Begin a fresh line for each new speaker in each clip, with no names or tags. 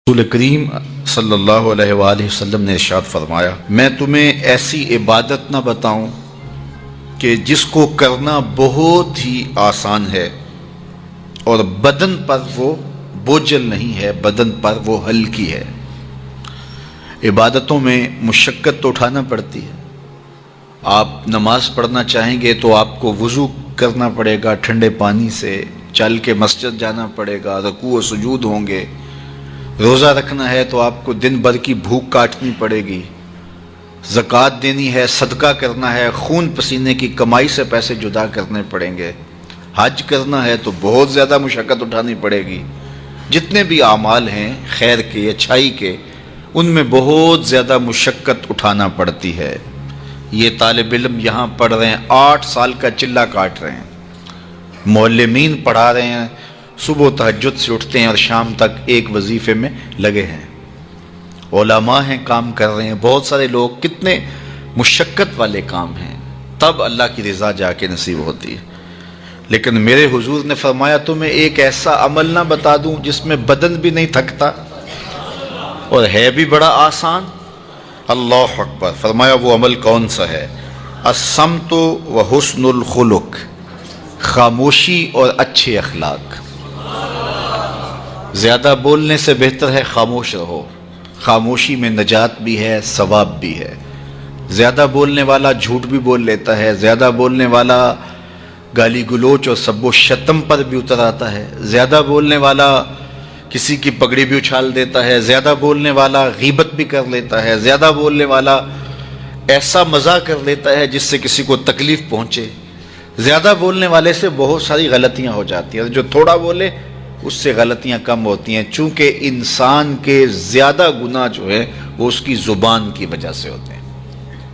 رسول کریم صلی اللہ علیہ وآلہ وسلم نے ارشاد فرمایا، میں تمہیں ایسی عبادت نہ بتاؤں کہ جس کو کرنا بہت ہی آسان ہے اور بدن پر وہ بوجھل نہیں ہے، بدن پر وہ ہلکی ہے۔ عبادتوں میں مشقت تو اٹھانا پڑتی ہے۔ آپ نماز پڑھنا چاہیں گے تو آپ کو وضو کرنا پڑے گا ٹھنڈے پانی سے، چل کے مسجد جانا پڑے گا، رکوع و سجود ہوں گے۔ روزہ رکھنا ہے تو آپ کو دن بھر کی بھوک کاٹنی پڑے گی، زکوٰۃ دینی ہے، صدقہ کرنا ہے، خون پسینے کی کمائی سے پیسے جدا کرنے پڑیں گے، حج کرنا ہے تو بہت زیادہ مشقت اٹھانی پڑے گی۔ جتنے بھی اعمال ہیں خیر کے، اچھائی کے، ان میں بہت زیادہ مشقت اٹھانا پڑتی ہے۔ یہ طالب علم یہاں پڑھ رہے ہیں، 8 سال کا چلہ کاٹ رہے ہیں، معلمین پڑھا رہے ہیں، صبح تہجد سے اٹھتے ہیں اور شام تک ایک وظیفے میں لگے ہیں، علماء ہیں کام کر رہے ہیں، بہت سارے لوگ، کتنے مشقت والے کام ہیں، تب اللہ کی رضا جا کے نصیب ہوتی ہے۔ لیکن میرے حضور نے فرمایا تمہیں ایک ایسا عمل نہ بتا دوں جس میں بدن بھی نہیں تھکتا اور ہے بھی بڑا آسان؟ اللہ اکبر! فرمایا وہ عمل کون سا ہے؟ الصمت و حسن الخلق، خاموشی اور اچھے اخلاق۔ زیادہ بولنے سے بہتر ہے خاموش رہو، خاموشی میں نجات بھی ہے، ثواب بھی ہے۔ زیادہ بولنے والا جھوٹ بھی بول لیتا ہے، زیادہ بولنے والا گالی گلوچ اور سب و شتم پر بھی اتر آتا ہے، زیادہ بولنے والا کسی کی پگڑی بھی اچھال دیتا ہے، زیادہ بولنے والا غیبت بھی کر لیتا ہے، زیادہ بولنے والا ایسا مزاح کر لیتا ہے جس سے کسی کو تکلیف پہنچے۔ زیادہ بولنے والے سے بہت ساری غلطیاں ہو جاتی ہیں، جو تھوڑا بولے اس سے غلطیاں کم ہوتی ہیں، چونکہ انسان کے زیادہ گناہ جو ہے وہ اس کی زبان کی وجہ سے ہوتے ہیں۔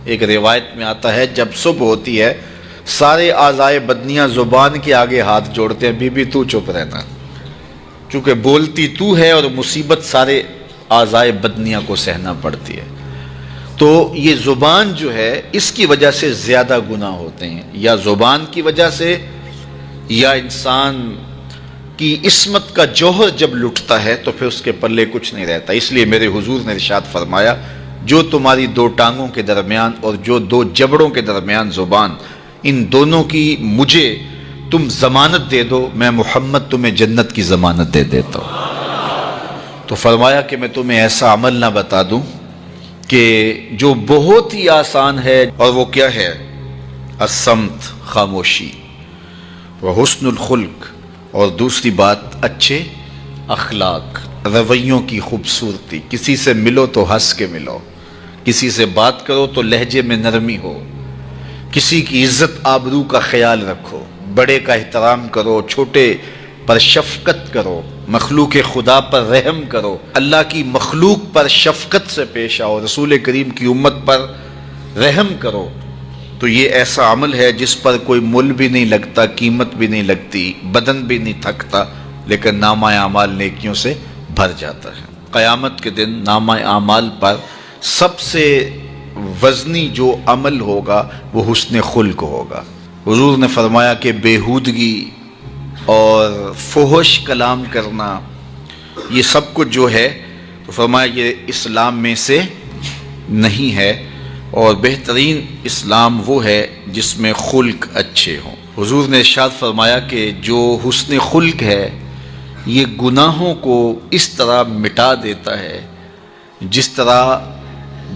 ایک روایت میں آتا ہے جب صبح ہوتی ہے سارے اعضائے بدنیاں زبان کے آگے ہاتھ جوڑتے ہیں، بی بی تو چپ رہنا، چونکہ بولتی تو ہے اور مصیبت سارے اعضائے بدنیاں کو سہنا پڑتی ہے۔ تو یہ زبان جو ہے اس کی وجہ سے زیادہ گناہ ہوتے ہیں، یا زبان کی وجہ سے، یا انسان کی عصمت کا جوہر جب لٹتا ہے تو پھر اس کے پلے کچھ نہیں رہتا۔ اس لیے میرے حضور نے ارشاد فرمایا، جو تمہاری 2 ٹانگوں کے درمیان اور جو 2 جبڑوں کے درمیان زبان، ان دونوں کی مجھے تم ضمانت دے دو، میں محمد تمہیں جنت کی ضمانت دے دیتا ہوں۔ تو فرمایا کہ میں تمہیں ایسا عمل نہ بتا دوں کہ جو بہت ہی آسان ہے، اور وہ کیا ہے؟ الصمت، خاموشی، وحسن الخلق، اور دوسری بات اچھے اخلاق، رویوں کی خوبصورتی۔ کسی سے ملو تو ہنس کے ملو، کسی سے بات کرو تو لہجے میں نرمی ہو، کسی کی عزت آبرو کا خیال رکھو، بڑے کا احترام کرو، چھوٹے پر شفقت کرو، مخلوق خدا پر رحم کرو، اللہ کی مخلوق پر شفقت سے پیش آؤ، رسول کریم کی امت پر رحم کرو۔ تو یہ ایسا عمل ہے جس پر کوئی مل بھی نہیں لگتا، قیمت بھی نہیں لگتی، بدن بھی نہیں تھکتا، لیکن نامہ اعمال نیکیوں سے بھر جاتا ہے۔ قیامت کے دن نامہ اعمال پر سب سے وزنی جو عمل ہوگا وہ حسن خلق ہوگا۔ حضور نے فرمایا کہ بیہودگی اور فحش کلام کرنا، یہ سب کچھ جو ہے، تو فرمایا یہ اسلام میں سے نہیں ہے، اور بہترین اسلام وہ ہے جس میں خلق اچھے ہوں۔ حضور نے ارشاد فرمایا کہ جو حسن خلق ہے یہ گناہوں کو اس طرح مٹا دیتا ہے جس طرح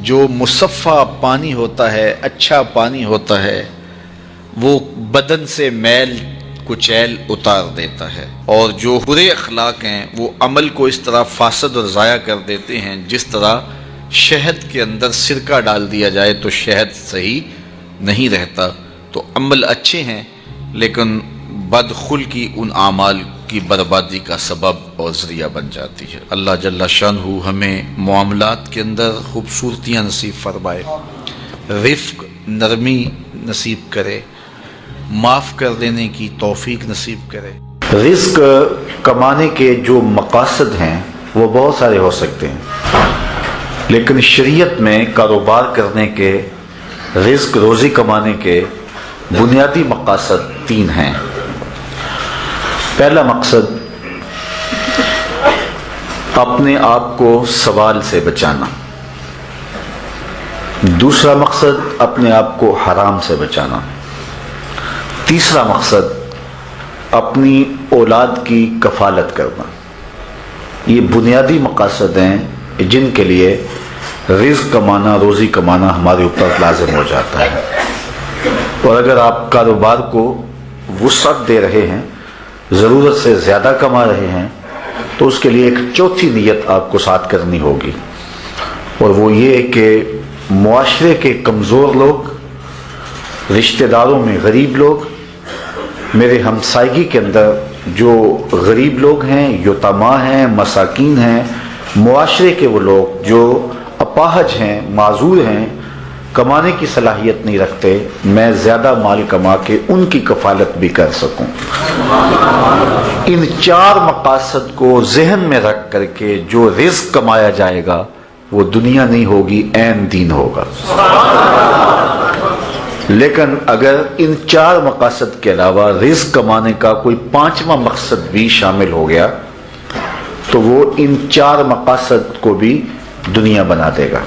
جو مصفہ پانی ہوتا ہے، اچھا پانی ہوتا ہے، وہ بدن سے میل کچیل اتار دیتا ہے، اور جو برے اخلاق ہیں وہ عمل کو اس طرح فاسد اور ضائع کر دیتے ہیں جس طرح شہد کے اندر سرکہ ڈال دیا جائے تو شہد صحیح نہیں رہتا۔ تو عمل اچھے ہیں لیکن بدخلقی ان اعمال کی بربادی کا سبب اور ذریعہ بن جاتی ہے۔ اللہ جل شانہ ہمیں معاملات کے اندر خوبصورتیاں نصیب فرمائے، رفق، نرمی نصیب کرے، معاف کر دینے کی توفیق نصیب کرے۔ رزق کمانے کے جو مقاصد ہیں وہ بہت سارے ہو سکتے ہیں، لیکن شریعت میں کاروبار کرنے کے، رزق روزی کمانے کے بنیادی مقاصد 3 ہیں۔ پہلا مقصد اپنے آپ کو سوال سے بچانا. دوسرا مقصد اپنے آپ کو حرام سے بچانا. تیسرا مقصد اپنی اولاد کی کفالت کرنا. یہ بنیادی مقاصد ہیں جن کے لیے رزق کمانا، روزی کمانا ہمارے اوپر لازم ہو جاتا ہے. اور اگر آپ کاروبار کو وسعت دے رہے ہیں، ضرورت سے زیادہ کما رہے ہیں، تو اس کے لیے ایک چوتھی نیت آپ کو ساتھ کرنی ہوگی، اور وہ یہ کہ معاشرے کے کمزور لوگ، رشتہ داروں میں غریب لوگ، میرے ہمسائیگی کے اندر جو غریب لوگ ہیں، یتیما ہیں، مساکین ہیں، معاشرے کے وہ لوگ جو اپاہج ہیں، معذور ہیں، کمانے کی صلاحیت نہیں رکھتے، میں زیادہ مال کما کے ان کی کفالت بھی کر سکوں. ان 4 مقاصد کو ذہن میں رکھ کر کے جو رزق کمایا جائے گا وہ دنیا نہیں ہوگی، عین دین ہوگا. لیکن اگر ان 4 مقاصد کے علاوہ رزق کمانے کا کوئی 5واں مقصد بھی شامل ہو گیا تو وہ ان 4 مقاصد کو بھی دنیا بنا دے گا.